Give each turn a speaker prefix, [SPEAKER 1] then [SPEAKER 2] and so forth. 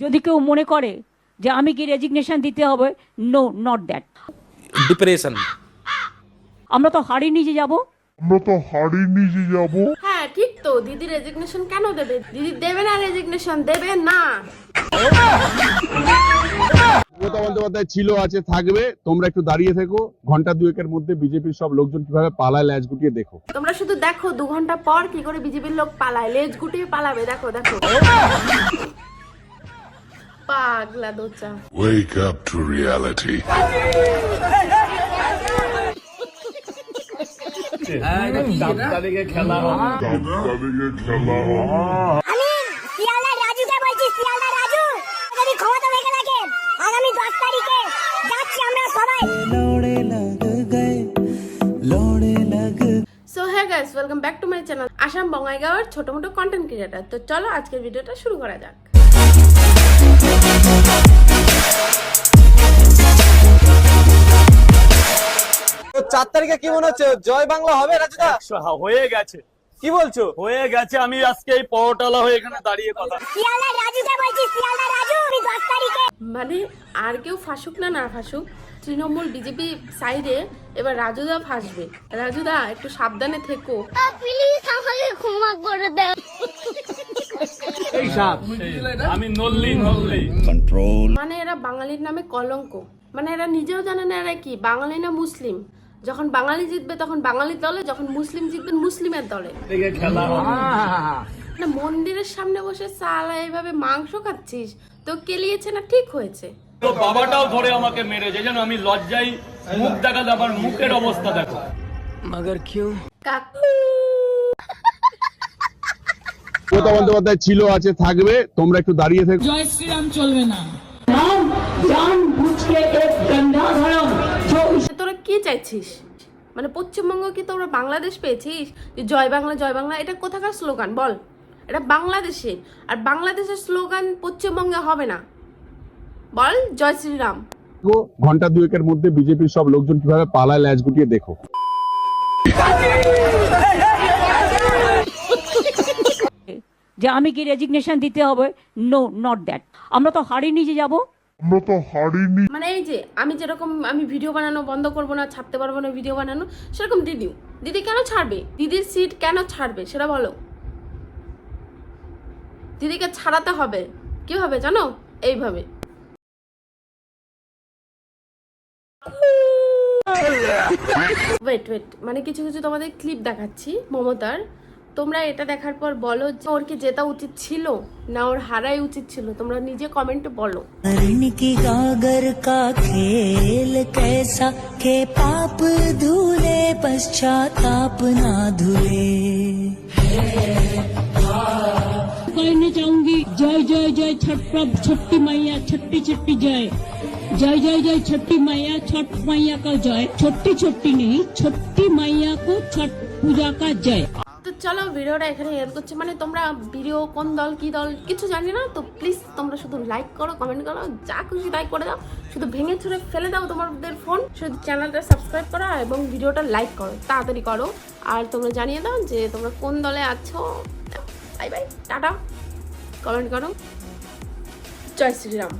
[SPEAKER 1] যদি কেউ মনে করে যে আমি কি রেজিগনেশন দিতে হবে, নো, নট দ্যাট।
[SPEAKER 2] ডিপ্রেশন
[SPEAKER 1] আমরা তো হারিয়ে যে যাব।
[SPEAKER 3] হ্যাঁ ঠিক তো, দিদি রেজিগনেশন কেন দেবে? দিদি দেবে না রেজিগনেশন, দেবে না।
[SPEAKER 4] মমতা বন্দ্যোপাধ্যায় ছিল, আছে, থাকবে। তোমরা একটু দাঁড়িয়ে থেকো, ঘন্টা দুয়েকের মধ্যে বিজেপির সব লোকজন কিভাবে পালায় ল্যাজ গুটিয়ে দেখো।
[SPEAKER 3] তোমরা শুধু দেখো 2 ঘন্টা পর কি করে বিজেপির লোক পালায়, লেজ গুটিয়ে পালাবে। দেখো দেখো, পাগলা dosa.
[SPEAKER 5] Wake up to reality.
[SPEAKER 6] আমি শিয়ালদা রাজুকে বলছি, শিয়ালদা রাজু যদি ক্ষমতা থেকে লাগে আগামী 10 তারিখে যাচ্ছি আমরা সবাই।
[SPEAKER 3] সো হ্যাঁ guys, welcome back to my channel Assam বঙ্গাইগাঁওয়ের ছোট মোটো কন্টেন্ট ক্রিয়েটার। তো চলো আজকের ভিডিওটা শুরু করা যাক।
[SPEAKER 7] তো 4 তারিখে কি মনে হচ্ছে, জয় বাংলা হবে রাজুদা?
[SPEAKER 8] হয়ে গেছে।
[SPEAKER 7] কি বলছো?
[SPEAKER 8] হয়ে গেছে। আমি আজকে এই পরোটালা হয়ে এখানে দাঁড়িয়ে কথা।
[SPEAKER 6] শিয়ালদা রাজুকে বলছি, শিয়ালদা রাজু আমি 10 তারিখে।
[SPEAKER 3] মানে আর কেউ ফাঁসুক না না ফাঁসুক, তৃণমূল বিজেপি সাইডে এবার রাজুদা ফাঁসবে। রাজুদা একটু সাবধানে থেকো
[SPEAKER 6] প্লিজ, আমাকে ক্ষমা করে দাও।
[SPEAKER 8] আমি নল্লি
[SPEAKER 3] মানে এরা বাঙালির নামে কলঙ্ক। মানে এরা নিজেও জানে না এরা কি বাঙালি না মুসলিম। যখন বাঙালি জিতবে তখন বাঙালির দলে, যখন মুসলিম জিতবে মুসলিমের দলে। মানে মন্দিরের সামনে বসে সালা এইভাবে মাংস খাচ্ছিস, তো কেলিয়েছে না ঠিক হয়েছে।
[SPEAKER 8] তো বাবাটাও ধরে আমাকে মেরেছে, যেন আমি লজ্জায় মুখ দেখাতে, আমার মুখের অবস্থা দেখো।
[SPEAKER 3] কাকু
[SPEAKER 4] মমতা বন্দ্যোপাধ্যায় ছিল, আছে, থাকবে। তোমরা একটু দাঁড়িয়ে থেকো।
[SPEAKER 1] জয় শ্রীরাম চলবে না।
[SPEAKER 3] তোরা কি চাইছিস? মানে পশ্চিমবঙ্গ কি তোরা বাংলাদেশ পেয়েছিস? যে জয় বাংলা জয় বাংলা, এটা কোথাকার স্লোগান বল? এটা বাংলাদেশে, আর বাংলাদেশের স্লোগান পশ্চিমবঙ্গে হবে না। বল জয় শ্রীরাম।
[SPEAKER 4] ঘন্টা দুয়েকের মধ্যে বিজেপির সব লোকজন কিভাবে পালায় ল্যাজ গুটিয়ে দেখো।
[SPEAKER 1] যে আমি কি রেজিগনেশন দিতে হবে, নো, নট দ্যাট। আমরা তো হারিয়ে যে যাব।
[SPEAKER 3] মানে এই যে আমি যেরকম আমি ভিডিও বানানো বন্ধ করবো না, ছাড়তে পারবো না ভিডিও বানানো, সেরকম দিদি কেন ছাড়বে? দিদির সিট কেন ছাড়বে সেটা বলো। দিদিকে ছাড়াতে হবে। কিভাবে জানো? এইভাবে। ওয়েট মানে কিছু কিছু তোমাদের ক্লিপ দেখাচ্ছি মমতার। তোমরা এটা দেখার পর বলো যে ওর কি জেতা উচিত ছিল না ওর হারাই উচিত ছিল। তোমরা নিজে কমেন্টে বলো।
[SPEAKER 9] की गागर का खेल कैसा के पाप धुले पश्चाताप ना धुले।
[SPEAKER 1] कहना चाहूंगी जय जय जय छठ प्रभ छठी मैया, छठी छठी जय। जय जय जय छठी मैया, छठ मैया का जय। छोटी छोटी नहीं, छठी मैया को छठ पूजा का जय।
[SPEAKER 3] তো চলো ভিডিওটা এখানে এন্ড করছি। মানে তোমরা ভিডিও কোন দল কি দল কিছু জানি না, তো প্লিজ তোমরা শুধু লাইক করো, কমেন্ট করো, যা খুশি তাই করে দাও। শুধু ভেঙে ছুঁড়ে ফেলে দাও তোমাদের ফোন। শুধু চ্যানেলটা সাবস্ক্রাইব করো এবং ভিডিওটা লাইক করো, তাড়াতাড়ি করো। আর তোমরা জানিয়ে দাও যে তোমরা কোন দলে আছো। বাই বাই, টাটা, কমেন্ট করো। জয় শ্রীরাম।